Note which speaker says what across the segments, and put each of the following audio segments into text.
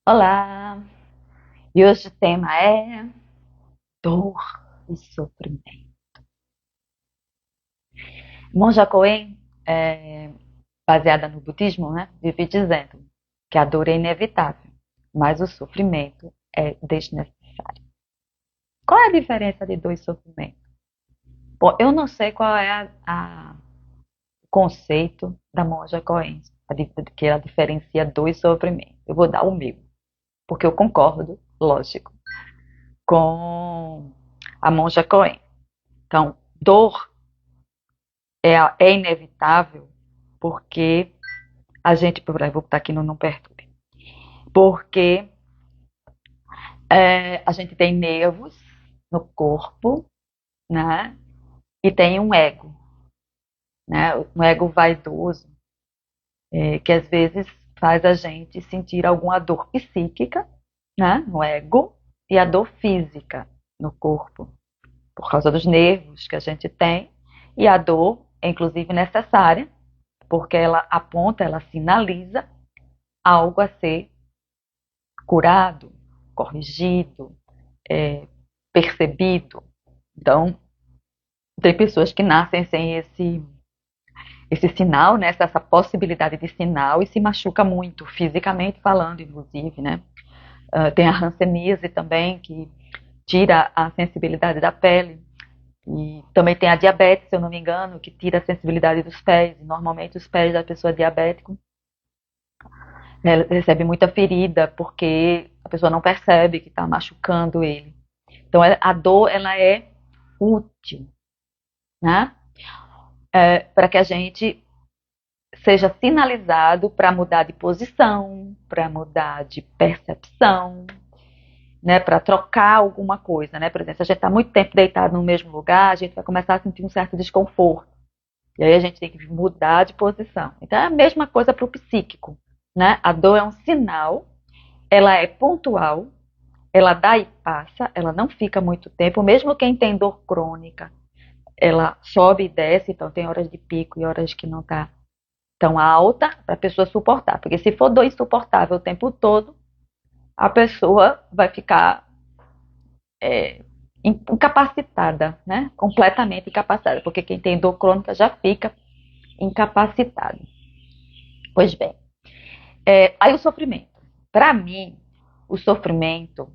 Speaker 1: Olá! E hoje o tema é dor e sofrimento. Monja Coen, baseada no budismo, né, vive dizendo que a dor é inevitável, mas o sofrimento é desnecessário. Qual é a diferença de dor e sofrimento? Bom, eu não sei qual é o conceito da Monja Coen, que ela diferencia dor e sofrimento. Eu vou dar o meu, porque eu concordo, lógico, com a Monja Coen. Então, dor é inevitável porque a gente, vou botar aqui no não perturbe, porque a gente tem nervos no corpo, né? E tem um ego, né? Um ego vaidoso, que às vezes faz a gente sentir alguma dor psíquica, né? No ego e a dor física no corpo, por causa dos nervos que a gente tem, e a dor é inclusive necessária, porque ela aponta, ela sinaliza algo a ser curado, corrigido, é, percebido. Então, tem pessoas que nascem sem esse sinal, né, essa possibilidade de sinal e se machuca muito, fisicamente falando, inclusive, né? Tem a hanseníase também, que tira a sensibilidade da pele. E também tem a diabetes, se eu não me engano, que tira a sensibilidade dos pés. E normalmente os pés da pessoa diabética, né, recebe muita ferida porque a pessoa não percebe que está machucando ele. Então a dor ela é útil, né? Para que a gente seja sinalizado para mudar de posição, para mudar de percepção, né? Para trocar alguma coisa, né? Por exemplo, se a gente está muito tempo deitado no mesmo lugar, a gente vai começar a sentir um certo desconforto. E aí a gente tem que mudar de posição. Então é a mesma coisa para o psíquico, né? A dor é um sinal, ela é pontual, ela dá e passa, ela não fica muito tempo, mesmo quem tem dor crônica, ela sobe e desce, então tem horas de pico e horas que não está tão alta para a pessoa suportar. Porque se for dor insuportável o tempo todo, a pessoa vai ficar incapacitada, né? Completamente incapacitada, porque quem tem dor crônica já fica incapacitado. Pois bem, aí o sofrimento. Para mim, o sofrimento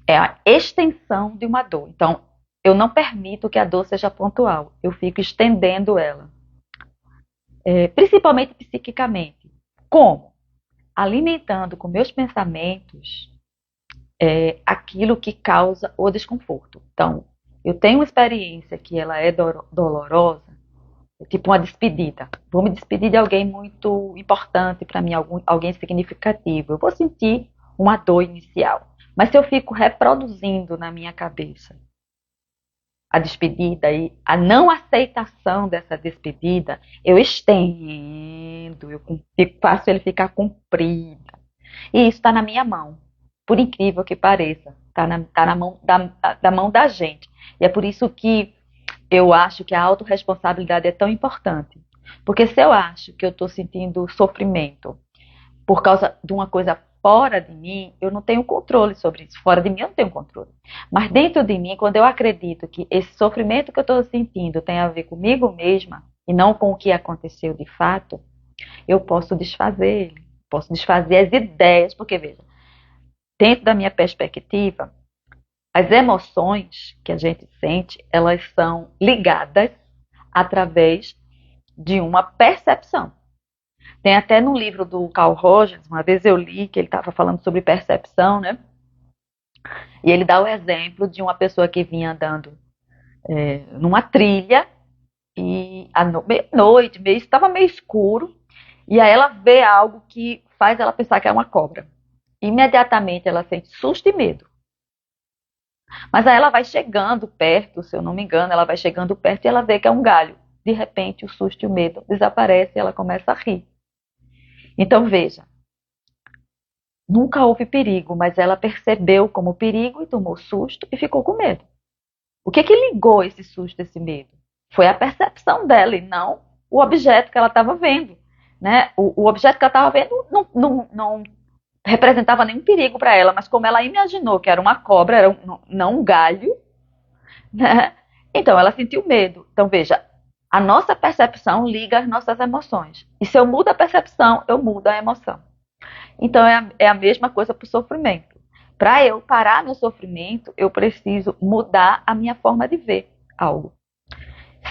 Speaker 1: é a extensão de uma dor. Então, eu não permito que a dor seja pontual. Eu fico estendendo ela. Principalmente psiquicamente. Como? Alimentando com meus pensamentos aquilo que causa o desconforto. Então, eu tenho uma experiência que ela é dolorosa, tipo uma despedida. Vou me despedir de alguém muito importante para mim, alguém significativo. Eu vou sentir uma dor inicial. Mas se eu fico reproduzindo na minha cabeça a despedida e a não aceitação dessa despedida, eu estendo, eu faço ele ficar comprido. E isso está na minha mão, por incrível que pareça, tá na mão da mão da gente. E é por isso que eu acho que a autorresponsabilidade é tão importante. Porque se eu acho que eu estou sentindo sofrimento por causa de uma coisa fora de mim, eu não tenho controle sobre isso. Fora de mim eu não tenho controle. Mas dentro de mim, quando eu acredito que esse sofrimento que eu estou sentindo tem a ver comigo mesma e não com o que aconteceu de fato, eu posso desfazer ele. Posso desfazer as ideias, porque veja, dentro da minha perspectiva, as emoções que a gente sente, elas são ligadas através de uma percepção. Tem até no livro do Carl Rogers, uma vez eu li que ele estava falando sobre percepção, né? E ele dá o exemplo de uma pessoa que vinha andando numa trilha e à noite, estava meio escuro, e aí ela vê algo que faz ela pensar que é uma cobra. Imediatamente ela sente susto e medo. Mas aí ela vai chegando perto, se eu não me engano, ela vai chegando perto e ela vê que é um galho. De repente o susto e o medo desaparecem e ela começa a rir. Então veja, nunca houve perigo, mas ela percebeu como perigo e tomou susto e ficou com medo. O que ligou esse susto, esse medo? Foi a percepção dela e não o objeto que ela estava vendo. Né? O objeto que ela estava vendo não representava nenhum perigo para ela, mas como ela imaginou que era uma cobra, era não um galho, né? Então ela sentiu medo. Então veja, a nossa percepção liga às nossas emoções. E se eu mudo a percepção, eu mudo a emoção. Então é a mesma coisa para o sofrimento. Para eu parar meu sofrimento, eu preciso mudar a minha forma de ver algo.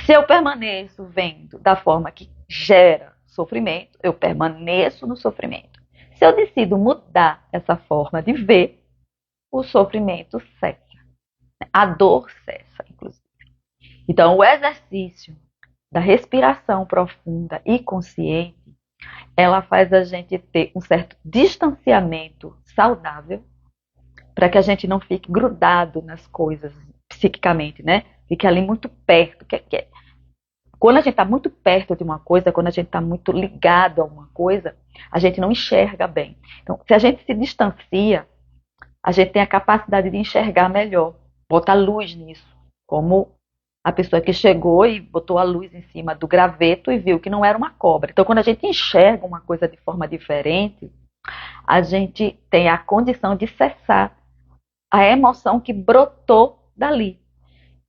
Speaker 1: Se eu permaneço vendo da forma que gera sofrimento, eu permaneço no sofrimento. Se eu decido mudar essa forma de ver, o sofrimento cessa. A dor cessa, inclusive. Então, o exercício da respiração profunda e consciente, ela faz a gente ter um certo distanciamento saudável para que a gente não fique grudado nas coisas psiquicamente, né? Fique ali muito perto. Quando a gente está muito perto de uma coisa, quando a gente está muito ligado a uma coisa, a gente não enxerga bem. Então, se a gente se distancia, a gente tem a capacidade de enxergar melhor, botar luz nisso, como a pessoa que chegou e botou a luz em cima do graveto e viu que não era uma cobra. Então, quando a gente enxerga uma coisa de forma diferente, a gente tem a condição de cessar a emoção que brotou dali.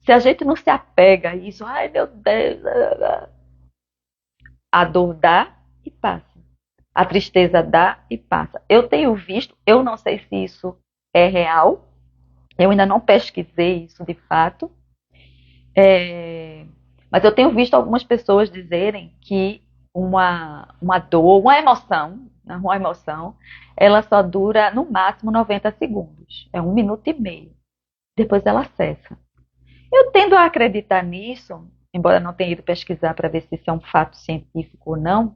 Speaker 1: Se a gente não se apega a isso, ai meu Deus, a dor dá e passa. A tristeza dá e passa. Eu tenho visto, eu não sei se isso é real, eu ainda não pesquisei isso de fato, mas eu tenho visto algumas pessoas dizerem que uma dor, uma emoção, ela só dura no máximo 90 segundos. É 1 minuto e meio. Depois ela cessa. Eu tendo a acreditar nisso, embora não tenha ido pesquisar para ver se isso é um fato científico ou não,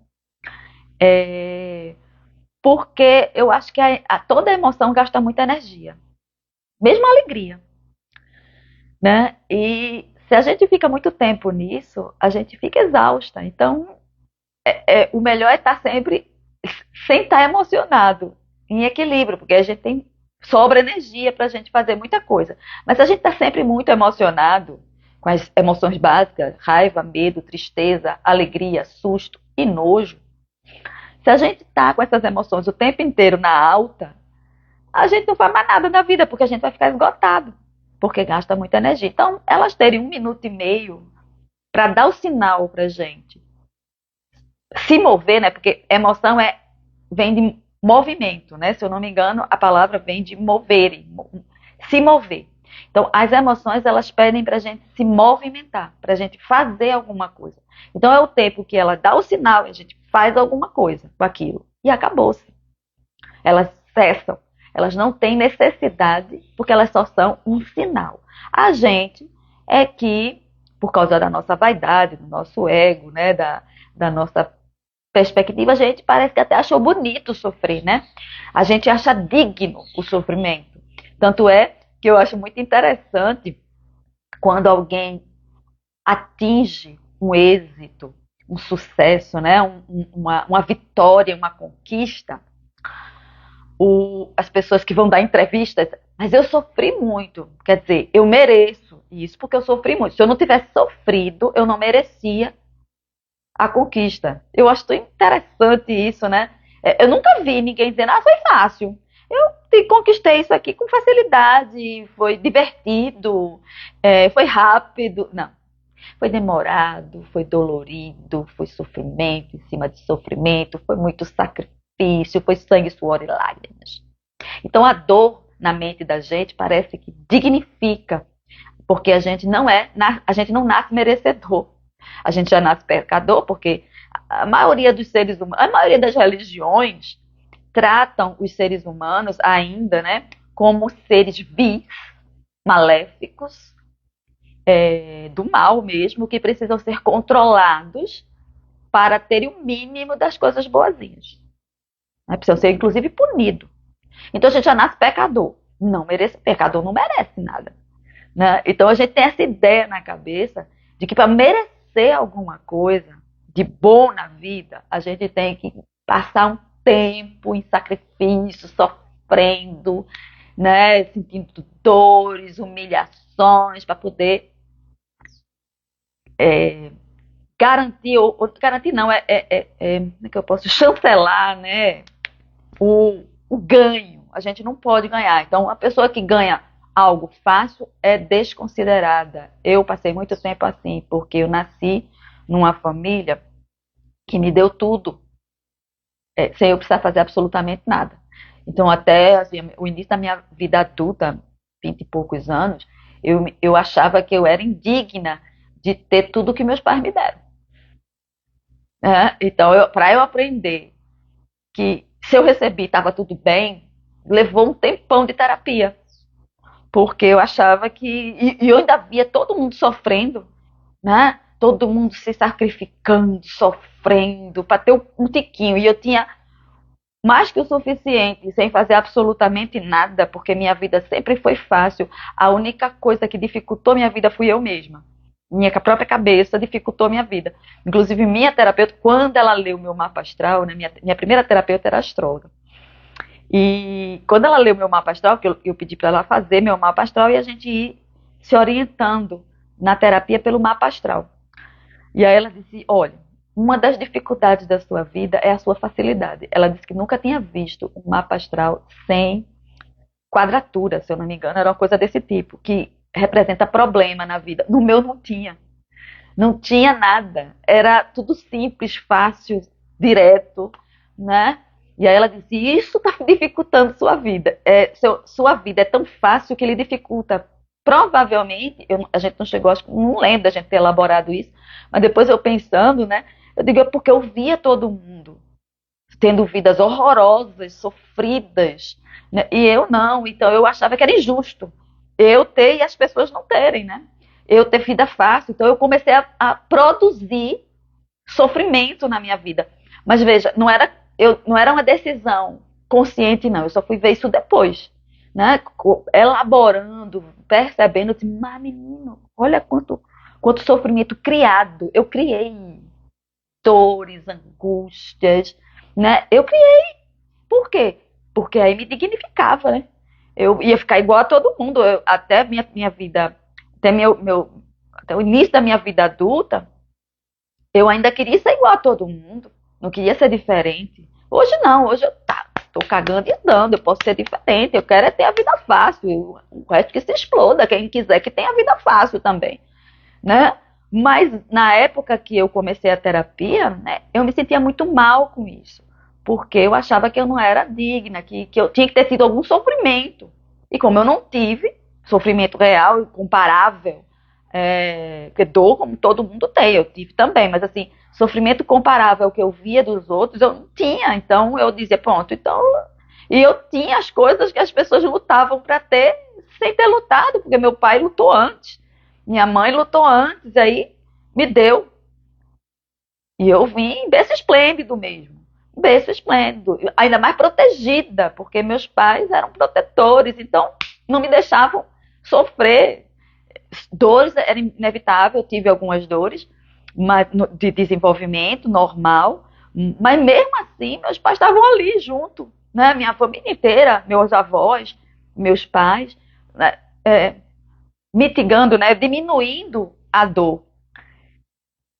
Speaker 1: porque eu acho que toda emoção gasta muita energia, mesmo a alegria, né? E se a gente fica muito tempo nisso, a gente fica exausta. Então, o melhor é estar sempre sem estar emocionado, em equilíbrio, porque a gente tem sobra energia para a gente fazer muita coisa. Mas se a gente está sempre muito emocionado, com as emoções básicas, raiva, medo, tristeza, alegria, susto e nojo, se a gente está com essas emoções o tempo inteiro na alta, a gente não faz mais nada na vida, porque a gente vai ficar esgotado, porque gasta muita energia. Então, elas terem 1 minuto e meio para dar o sinal para a gente se mover, né? Porque emoção vem de movimento, né? Se eu não me engano, a palavra vem de mover, se mover. Então, as emoções, elas pedem para a gente se movimentar, para a gente fazer alguma coisa. Então, é o tempo que ela dá o sinal e a gente faz alguma coisa com aquilo. E acabou-se. Elas cessam. Elas não têm necessidade, porque elas só são um sinal. A gente é que, por causa da nossa vaidade, do nosso ego, né, da nossa perspectiva, a gente parece que até achou bonito sofrer, né? A gente acha digno o sofrimento. Tanto é que eu acho muito interessante quando alguém atinge um êxito, um sucesso, né? Uma vitória, uma conquista. As pessoas que vão dar entrevistas, mas eu sofri muito, quer dizer, eu mereço isso porque eu sofri muito. Se eu não tivesse sofrido, eu não merecia a conquista. Eu acho tão interessante isso, né? Eu nunca vi ninguém dizendo, foi fácil. Eu conquistei isso aqui com facilidade, foi divertido, foi rápido. Não. Foi demorado, foi dolorido, foi sofrimento em cima de sofrimento, foi muito sacrifício, foi sangue, suor e lágrimas. Então a dor na mente da gente parece que dignifica, porque a gente não nasce merecedor. A gente já nasce pecador, porque a maioria dos seres humanos, a maioria das religiões tratam os seres humanos ainda, né, como seres vis, maléficos, do mal mesmo, que precisam ser controlados para terem o mínimo das coisas boazinhas. Precisam ser, inclusive, punidos. Então a gente já nasce pecador. Pecador não merece nada. Né? Então a gente tem essa ideia na cabeça de que para merecer alguma coisa de bom na vida, a gente tem que passar um tempo em sacrifício, sofrendo, né? Sentindo dores, humilhações, para poder garantir não, como é que eu posso chancelar, né? O ganho. A gente não pode ganhar. Então, a pessoa que ganha algo fácil é desconsiderada. Eu passei muito tempo assim, porque eu nasci numa família que me deu tudo, sem eu precisar fazer absolutamente nada. Então, até assim, o início da minha vida adulta, 20 e poucos anos, eu achava que eu era indigna de ter tudo que meus pais me deram. Né? Então, para eu aprender que se eu recebi estava tudo bem, levou um tempão de terapia. Porque eu achava que. E eu ainda via todo mundo sofrendo, né? Todo mundo se sacrificando, sofrendo, para ter um tiquinho. E eu tinha mais que o suficiente, sem fazer absolutamente nada, porque minha vida sempre foi fácil. A única coisa que dificultou minha vida fui eu mesma. Minha própria cabeça dificultou minha vida. Inclusive, minha terapeuta, quando ela leu meu mapa astral, né, minha primeira terapeuta era astróloga. E quando ela leu meu mapa astral, que eu pedi para ela fazer meu mapa astral e a gente ir se orientando na terapia pelo mapa astral. E aí ela disse, olha, uma das dificuldades da sua vida é a sua facilidade. Ela disse que nunca tinha visto um mapa astral sem quadratura, se eu não me engano, era uma coisa desse tipo, que representa problema na vida. No meu não tinha. Não tinha nada. Era tudo simples, fácil, direto, né? E aí ela disse, isso está dificultando sua vida. Sua vida é tão fácil que lhe dificulta. Provavelmente, a gente não chegou, acho que não lembro da gente ter elaborado isso, mas depois eu pensando, né? Eu digo, é porque eu via todo mundo tendo vidas horrorosas, sofridas, né? E eu não, então eu achava que era injusto eu ter e as pessoas não terem, né? Eu ter vida fácil, então eu comecei a produzir sofrimento na minha vida. Mas veja, não era uma decisão consciente, não. Eu só fui ver isso depois, né? Elaborando, percebendo, assim, mas menino, olha quanto sofrimento criado. Eu criei dores, angústias, né? Eu criei. Por quê? Porque aí me dignificava, né? Eu ia ficar igual a todo mundo. Até minha vida, até o início da minha vida adulta, eu ainda queria ser igual a todo mundo, não queria ser diferente. Hoje não, hoje eu tô cagando e andando, eu posso ser diferente, eu quero é ter a vida fácil, o resto que se exploda, quem quiser que tenha a vida fácil também, né? Mas na época que eu comecei a terapia, né, eu me sentia muito mal com isso, porque eu achava que eu não era digna, que eu tinha que ter tido algum sofrimento. E como eu não tive sofrimento real, comparável, porque dor como todo mundo tem, eu tive também, mas assim, sofrimento comparável ao que eu via dos outros, eu não tinha. Então eu dizia, pronto, então. E eu tinha as coisas que as pessoas lutavam para ter sem ter lutado, porque meu pai lutou antes, minha mãe lutou antes, aí me deu. E eu vim berço esplêndido mesmo. Berço esplêndido. Ainda mais protegida, porque meus pais eram protetores, então não me deixavam sofrer. Dores era inevitável, eu tive algumas dores de desenvolvimento normal, mas mesmo assim meus pais estavam ali junto, né? Minha família inteira, meus avós, meus pais, né? Mitigando, né? Diminuindo a dor.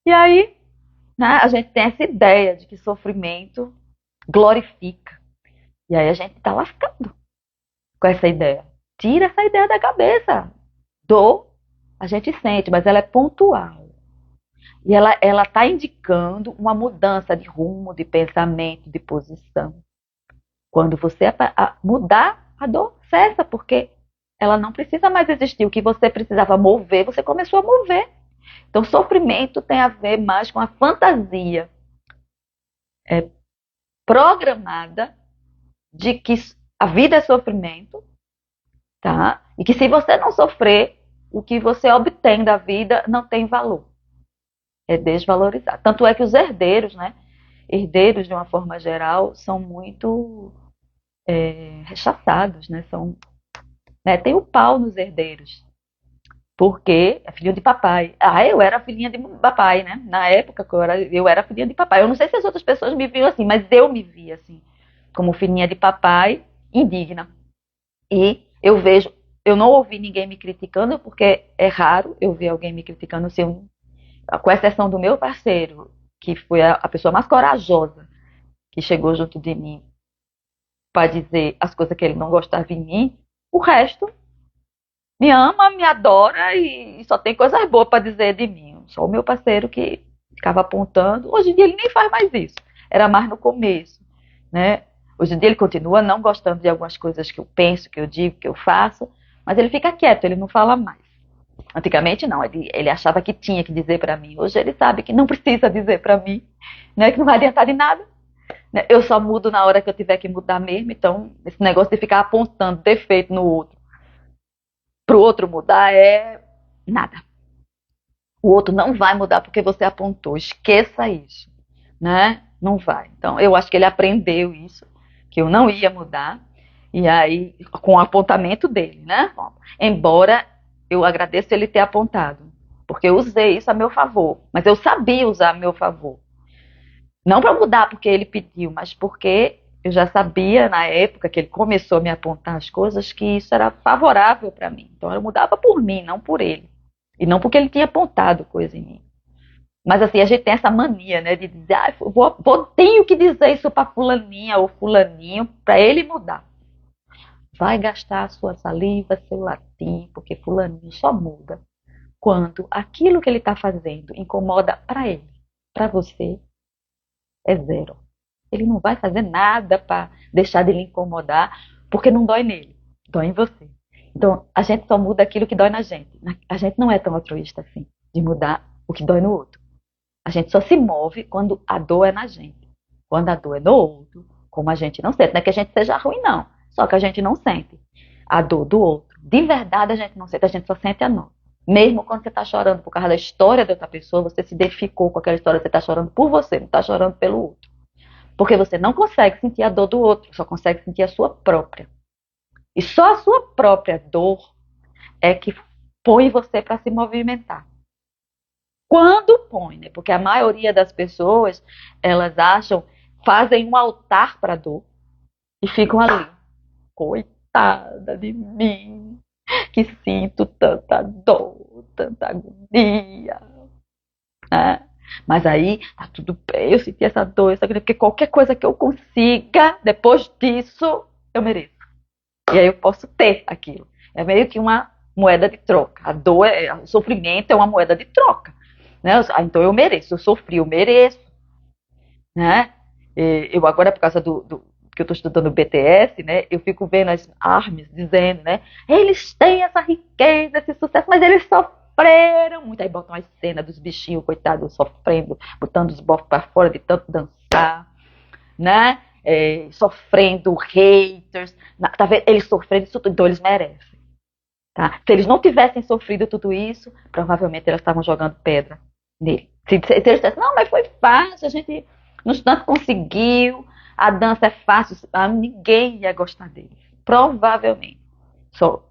Speaker 1: E aí, né, a gente tem essa ideia de que sofrimento glorifica. E aí a gente está lascado com essa ideia. Tira essa ideia da cabeça. Dor, a gente sente, mas ela é pontual. E ela está indicando uma mudança de rumo, de pensamento, de posição. Quando você mudar, a dor cessa, porque ela não precisa mais existir. O que você precisava mover, você começou a mover. Então, sofrimento tem a ver mais com a fantasia programada de que a vida é sofrimento, tá? E que se você não sofrer, o que você obtém da vida não tem valor. É desvalorizado. Tanto é que os herdeiros, né? Herdeiros, de uma forma geral, são muito rechaçados, né? Tem o pau nos herdeiros. Porque é filhinho de papai. Ah, eu era filhinha de papai, né? Na época que eu era filhinha de papai. Eu não sei se as outras pessoas me viam assim, mas eu me via assim, como filhinha de papai, indigna. E eu não ouvi ninguém me criticando, porque é raro eu ver alguém me criticando, assim, com exceção do meu parceiro, que foi a pessoa mais corajosa que chegou junto de mim para dizer as coisas que ele não gostava em mim. O resto me ama, me adora e só tem coisas boas para dizer de mim. Só o meu parceiro que ficava apontando. Hoje em dia ele nem faz mais isso. Era mais no começo, né? Hoje em dia ele continua não gostando de algumas coisas que eu penso, que eu digo, que eu faço, mas ele fica quieto, ele não fala mais. Antigamente não, ele achava que tinha que dizer para mim. Hoje ele sabe que não precisa dizer para mim, né? Que não vai adiantar de nada. Né? Eu só mudo na hora que eu tiver que mudar mesmo. Então, esse negócio de ficar apontando defeito no outro, para o outro mudar é nada. O outro não vai mudar porque você apontou. Esqueça isso, né? Não vai. Então, eu acho que ele aprendeu isso, que eu não ia mudar. E aí, com o apontamento dele, né? Embora eu agradeça ele ter apontado, porque eu usei isso a meu favor. Mas eu sabia usar a meu favor. Não para mudar porque ele pediu, mas porque eu já sabia na época que ele começou a me apontar as coisas que isso era favorável para mim. Então eu mudava por mim, não por ele. E não porque ele tinha apontado coisa em mim. Mas assim, a gente tem essa mania, né, de dizer, tenho que dizer isso para fulaninha ou fulaninho para ele mudar. Vai gastar a sua saliva, seu latim, porque fulaninho só muda quando aquilo que ele está fazendo incomoda para ele. Para você é zero. Ele não vai fazer nada para deixar de lhe incomodar, porque não dói nele, dói em você. Então, a gente só muda aquilo que dói na gente. A gente não é tão altruísta assim, de mudar o que dói no outro. A gente só se move quando a dor é na gente. Quando a dor é no outro, como a gente não sente. Não é que a gente seja ruim, não. Só que a gente não sente a dor do outro. De verdade, a gente não sente, a gente só sente a nossa. Mesmo quando você está chorando por causa da história da outra pessoa, você se identificou com aquela história, você está chorando por você, não está chorando pelo outro. Porque você não consegue sentir a dor do outro, só consegue sentir a sua própria. E só a sua própria dor é que põe você para se movimentar. Quando põe, né? Porque a maioria das pessoas, elas acham, fazem um altar para a dor e ficam ali. Coitada de mim, que sinto tanta dor, tanta agonia. Né? Mas aí, tá tudo bem, eu senti essa dor, porque qualquer coisa que eu consiga, depois disso, eu mereço. E aí eu posso ter aquilo. É meio que uma moeda de troca. A dor, o sofrimento é uma moeda de troca. Né? Então eu mereço, eu sofri, eu mereço. Né? Eu agora, por causa do que eu estou estudando o BTS, né? Eu fico vendo as ARMYs dizendo, né? Eles têm essa riqueza, esse sucesso, mas eles sofreram muito. Aí botam as cenas dos bichinhos, coitados, sofrendo, botando os bofos para fora de tanto dançar, né? Sofrendo haters, tá vendo? Eles sofreram isso tudo, então eles merecem. Tá? Se eles não tivessem sofrido tudo isso, provavelmente eles estavam jogando pedra nele. Se eles dissessem, não, mas foi fácil, a gente no instante conseguiu, a dança é fácil, ninguém ia gostar deles. Provavelmente. Só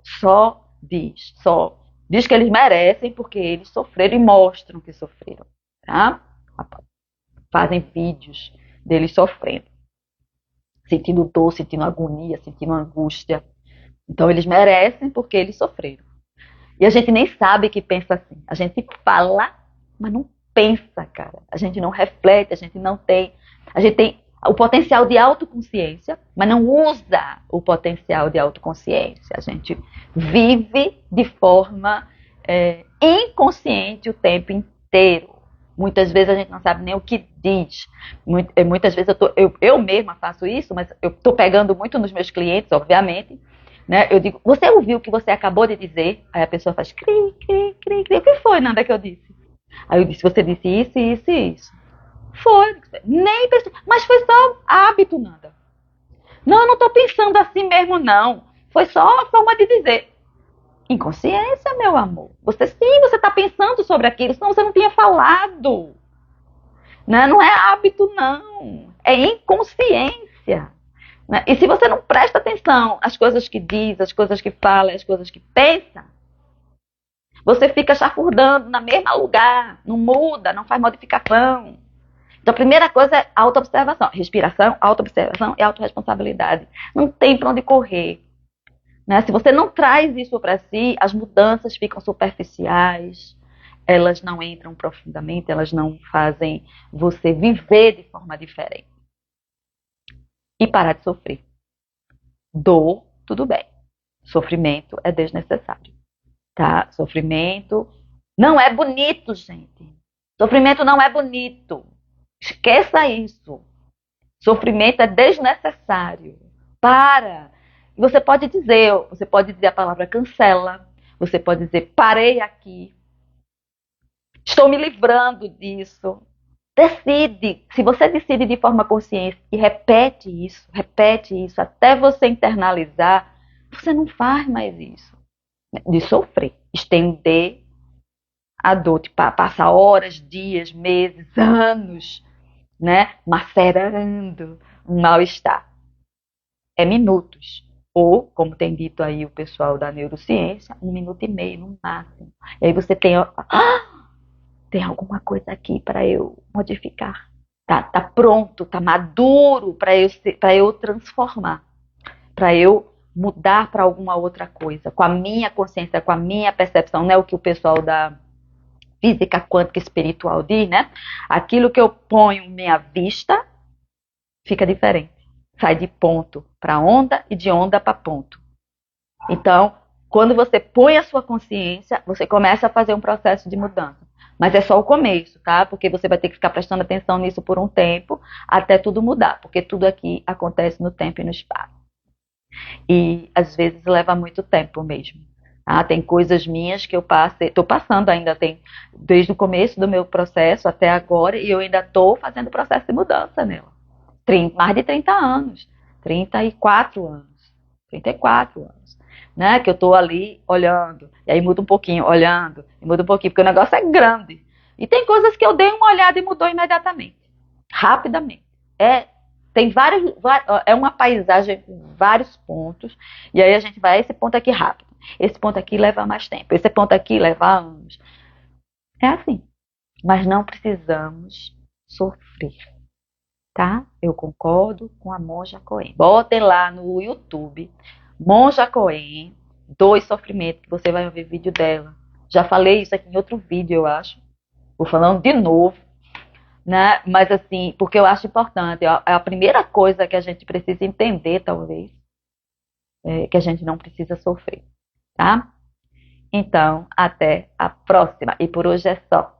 Speaker 1: diz que eles merecem porque eles sofreram e mostram que sofreram. Tá? Fazem vídeos deles sofrendo. Sentindo dor, sentindo agonia, sentindo angústia. Então eles merecem porque eles sofreram. E a gente nem sabe que pensa assim. A gente fala, mas não pensa, cara. A gente não reflete, a gente não tem. A gente tem o potencial de autoconsciência, mas não usa o potencial de autoconsciência. A gente vive de forma inconsciente o tempo inteiro. Muitas vezes a gente não sabe nem o que diz. Muitas vezes eu mesma faço isso, mas eu estou pegando muito nos meus clientes, obviamente. Né? Eu digo, você ouviu o que você acabou de dizer? Aí a pessoa faz cri, cri, cri, cri. O que foi, Nanda, que eu disse? Aí eu disse, você disse isso, isso e isso. Foi. Nem pensei. Mas foi só hábito, Nanda. Não, eu não estou pensando assim mesmo, não. Foi só a forma de dizer. Inconsciência, meu amor. Você está pensando sobre aquilo, senão você não tinha falado. Né? Não é hábito, não. É inconsciência. Né? E se você não presta atenção às coisas que diz, às coisas que fala, às coisas que pensa, você fica chafurdando no mesmo lugar, não muda, não faz modificação. Então a primeira coisa é autoobservação. Respiração, autoobservação e autorresponsabilidade. Não tem para onde correr. Né? Se você não traz isso para si, as mudanças ficam superficiais, elas não entram profundamente, elas não fazem você viver de forma diferente. E parar de sofrer. Dor, tudo bem. Sofrimento é desnecessário, tá? Sofrimento não é bonito, gente. Sofrimento não é bonito. Esqueça isso. Sofrimento é desnecessário. Para. Você pode dizer a palavra cancela. Você pode dizer parei aqui. Estou me livrando disso. Decide. Se você decide de forma consciente e repete isso até você internalizar, você não faz mais isso. De sofrer, estender a dor, tipo, passar horas, dias, meses, anos, né, macerando um mal-estar. É minutos. Ou, como tem dito aí o pessoal da neurociência, 1 minuto e meio no máximo. E aí você tem, tem alguma coisa aqui para eu modificar. Tá pronto, tá maduro para eu transformar, para eu mudar para alguma outra coisa, com a minha consciência, com a minha percepção, não é o que o pessoal da física quântica espiritual diz, né? Aquilo que eu ponho minha vista fica diferente. Sai de ponto para onda e de onda para ponto. Então, quando você põe a sua consciência, você começa a fazer um processo de mudança. Mas é só o começo, tá? Porque você vai ter que ficar prestando atenção nisso por um tempo até tudo mudar, porque tudo aqui acontece no tempo e no espaço. E às vezes leva muito tempo mesmo. Ah, tem coisas minhas que eu estou passando ainda, tem desde o começo do meu processo até agora, e eu ainda estou fazendo o processo de mudança nela. Mais de 30 anos, 34 anos, 34 anos, né? Que eu estou ali olhando, e aí muda um pouquinho, olhando, e muda um pouquinho, porque o negócio é grande. E tem coisas que eu dei uma olhada e mudou imediatamente, rapidamente. Tem é uma paisagem com vários pontos, e aí a gente vai, esse ponto aqui rápido, esse ponto aqui leva mais tempo, esse ponto aqui leva anos. É assim, mas não precisamos sofrer, tá? Eu concordo com a Monja Coen. Botem lá no YouTube, Monja Coen, Dor e Sofrimento, que você vai ver vídeo dela. Já falei isso aqui em outro vídeo, eu acho. Vou falando de novo, né? Mas assim, porque eu acho importante, é a primeira coisa que a gente precisa entender, talvez, que a gente não precisa sofrer, tá? Então, até a próxima. E por hoje é só.